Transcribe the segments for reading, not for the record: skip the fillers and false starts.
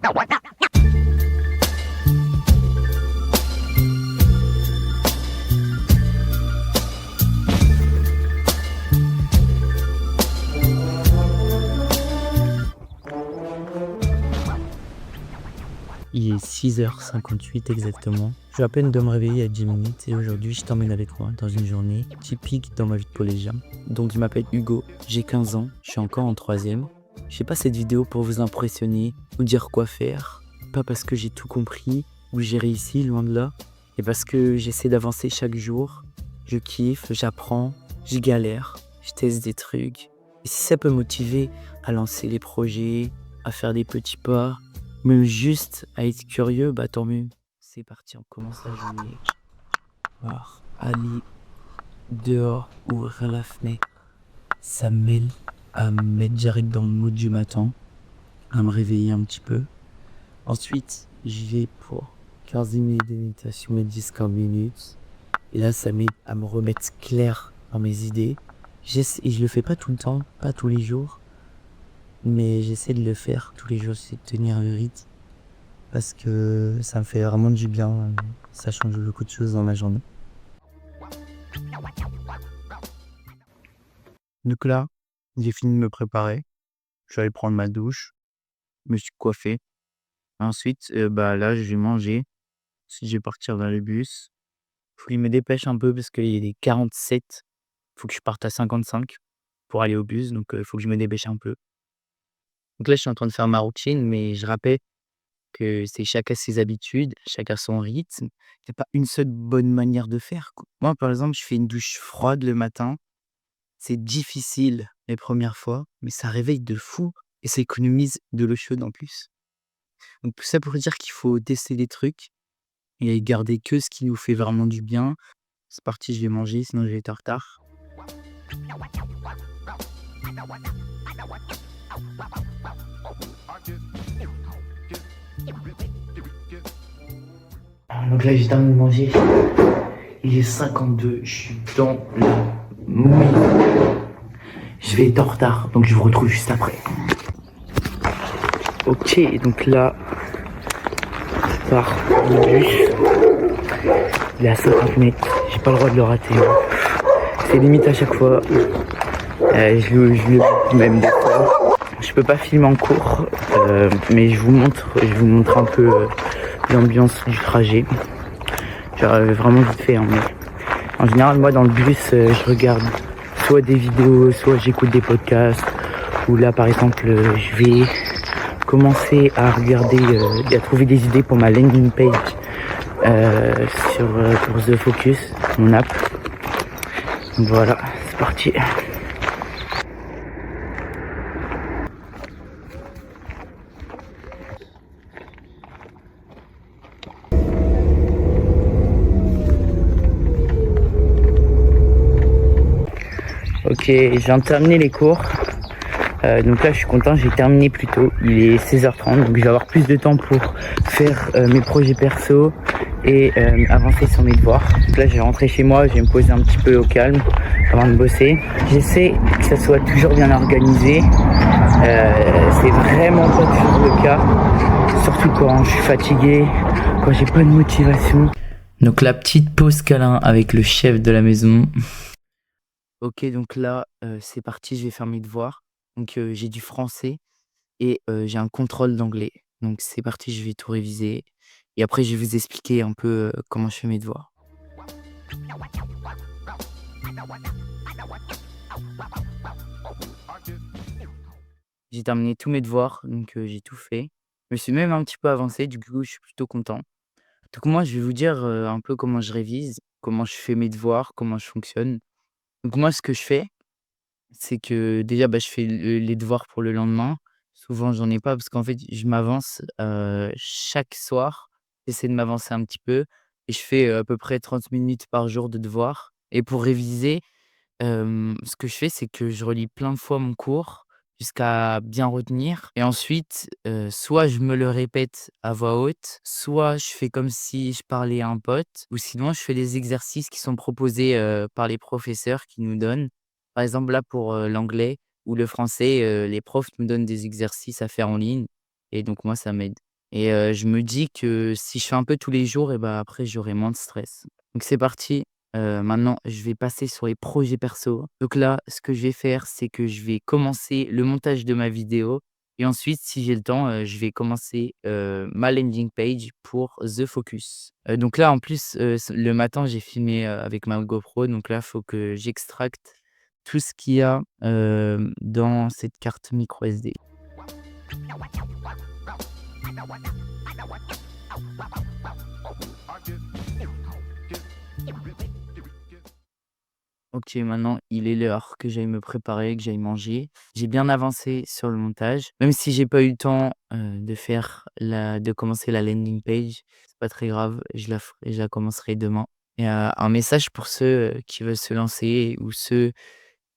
Il est 6h58 exactement. Je viens à peine de me réveiller il y a 10 minutes et aujourd'hui je t'emmène avec moi dans une journée typique dans ma vie de collégien. Donc je m'appelle Hugo, j'ai 15 ans, je suis encore en 3e. Je fais pas cette vidéo pour vous impressionner ou dire quoi faire, pas parce que j'ai tout compris ou j'ai réussi, loin de là, et parce que j'essaie d'avancer chaque jour. Je kiffe, j'apprends, je galère, je teste des trucs. Et si ça peut motiver à lancer les projets, à faire des petits pas, même juste à être curieux, bah tant mieux. C'est parti, on commence la journée par aller dehors, ouvrir la fenêtre. Ça m'aide à me mettre direct dans le mood du matin, à me réveiller un petit peu. Ensuite, j'y vais pour 15 minutes de méditation, mais 10-15 minutes. Et là, ça m'aide à me remettre clair dans mes idées. Et je le fais pas tout le temps, pas tous les jours, mais j'essaie de le faire tous les jours, c'est de tenir le rythme. Parce que ça me fait vraiment du bien. Ça change beaucoup de choses dans ma journée. Donc là, j'ai fini de me préparer. Je suis allé prendre ma douche, me suis coiffé. Ensuite, bah là, je vais manger. Ensuite, je vais partir dans le bus. Faut qu'il me dépêche un peu parce qu'il est 47. Faut que je parte à 55 pour aller au bus. Donc, faut que je me dépêche un peu. Donc là, je suis en train de faire ma routine, mais je rappelle que c'est chacun ses habitudes, chacun son rythme. Il y a pas une seule bonne manière de faire, quoi. Moi, par exemple, je fais une douche froide le matin. C'est difficile les premières fois, mais ça réveille de fou et ça économise de l'eau chaude en plus. Donc tout ça pour dire qu'il faut tester des trucs et garder que ce qui nous fait vraiment du bien. C'est parti, je vais manger, sinon je vais être en retard. Donc là, j'ai terminé de manger. Il est 52, je suis dans la mouille. Je vais être en retard, donc je vous retrouve juste après. Ok, donc là, je pars du bus. Il est à 50 mètres, j'ai pas le droit de le rater. C'est limite à chaque fois. Je le même des fois. Je peux pas filmer en cours, mais je vous montre un peu l'ambiance du trajet. Genre, vraiment vite fait, hein, mais en général, moi dans le bus, je regarde soit des vidéos, soit j'écoute des podcasts. Ou là, par exemple, je vais commencer à regarder et à trouver des idées pour ma landing page pour The Focus, mon app. Donc voilà, c'est parti. Ok, je viens de terminer les cours. Donc là, je suis content, j'ai terminé plus tôt. Il est 16h30, donc je vais avoir plus de temps pour faire mes projets perso et avancer sur mes devoirs. Donc là, je vais rentrer chez moi, je vais me poser un petit peu au calme avant de bosser. J'essaie que ça soit toujours bien organisé. C'est vraiment pas toujours le cas, surtout quand je suis fatigué, quand j'ai pas de motivation. Donc la petite pause câlin avec le chef de la maison. Ok, donc là, c'est parti, je vais faire mes devoirs. Donc j'ai du français et j'ai un contrôle d'anglais. Donc c'est parti, je vais tout réviser et après je vais vous expliquer un peu, comment je fais mes devoirs. J'ai terminé tous mes devoirs, donc j'ai tout fait. Je me suis même un petit peu avancé, du coup, je suis plutôt content. Donc moi, je vais vous dire, un peu comment je révise, comment je fais mes devoirs, comment je fonctionne. Donc moi, ce que je fais, c'est que déjà, bah, je fais les devoirs pour le lendemain. Souvent, j'en ai pas parce qu'en fait, je m'avance, chaque soir. J'essaie de m'avancer un petit peu et je fais, à peu près 30 minutes par jour de devoirs et pour réviser, ce que je fais, c'est que je relis plein de fois mon cours jusqu'à bien retenir et ensuite, soit je me le répète à voix haute, soit je fais comme si je parlais à un pote ou sinon je fais des exercices qui sont proposés, par les professeurs qui nous donnent. Par exemple, là, pour, l'anglais ou le français, les profs nous donnent des exercices à faire en ligne et donc moi, ça m'aide. et je me dis que si je fais un peu tous les jours et bah, après j'aurai moins de stress. Donc c'est parti, maintenant je vais passer sur les projets perso. Donc là, ce que je vais faire, c'est que je vais commencer le montage de ma vidéo et ensuite, si j'ai le temps, je vais commencer, ma landing page pour The Focus. Donc là, en plus, le matin, j'ai filmé, avec ma GoPro, donc là, il faut que j'extracte tout ce qu'il y a, dans cette carte micro SD. OK, maintenant il est l'heure que j'aille me préparer, que j'aille manger. J'ai bien avancé sur le montage, même si j'ai pas eu le temps, de commencer la landing page, c'est pas très grave, je la commencerai demain et un message pour ceux, qui veulent se lancer ou ceux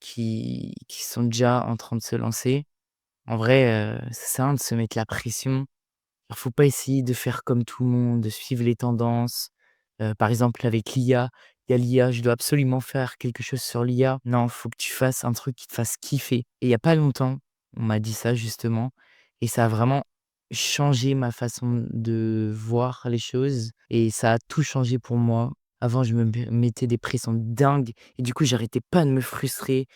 qui sont déjà en train de se lancer. En vrai, ça sert à rien de se mettre la pression. Alors, faut pas essayer de faire comme tout le monde, de suivre les tendances. Par exemple, avec l'IA, il y a l'IA, je dois absolument faire quelque chose sur l'IA. Non, faut que tu fasses un truc qui te fasse kiffer. Et il y a pas longtemps, on m'a dit ça justement et ça a vraiment changé ma façon de voir les choses et ça a tout changé pour moi. Avant, je me mettais des pressions dingues et du coup, j'arrêtais pas de me frustrer.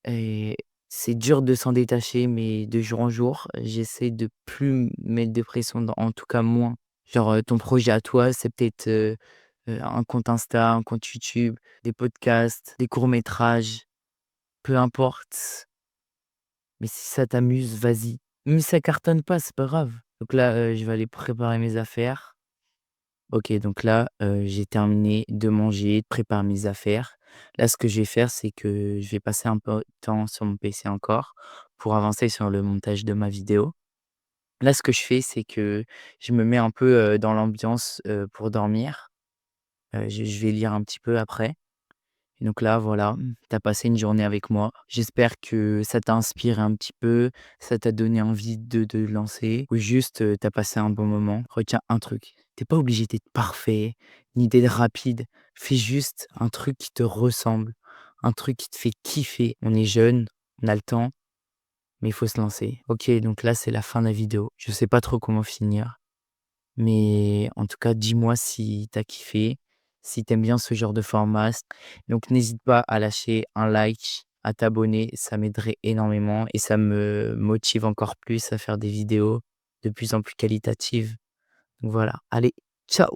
Et c'est dur de s'en détacher, mais de jour en jour, j'essaie de plus mettre de pression, en tout cas moins. Genre, ton projet à toi, c'est peut-être, un compte Insta, un compte YouTube, des podcasts, des courts-métrages, peu importe, mais si ça t'amuse, vas-y. Même si ça cartonne pas, c'est pas grave. Donc là, je vais aller préparer mes affaires. OK, donc là, j'ai terminé de manger, de préparer mes affaires. Là, ce que je vais faire, c'est que je vais passer un peu de temps sur mon PC encore pour avancer sur le montage de ma vidéo. Là, ce que je fais, c'est que je me mets un peu, dans l'ambiance, pour dormir. Je vais lire un petit peu après. Et donc là, voilà, tu as passé une journée avec moi. J'espère que ça t'a inspiré un petit peu, ça t'a donné envie de te lancer ou juste, tu as passé un bon moment. Retiens un truc, t'es pas obligé d'être parfait, ni d'être rapide. Fais juste un truc qui te ressemble, un truc qui te fait kiffer. On est jeune, on a le temps, mais il faut se lancer. OK, donc là, c'est la fin de la vidéo. Je sais pas trop comment finir. Mais en tout cas, dis-moi si tu as kiffé, si tu aimes bien ce genre de format. Donc n'hésite pas à lâcher un like, à t'abonner, ça m'aiderait énormément et ça me motive encore plus à faire des vidéos de plus en plus qualitatives. Donc voilà, allez, ciao!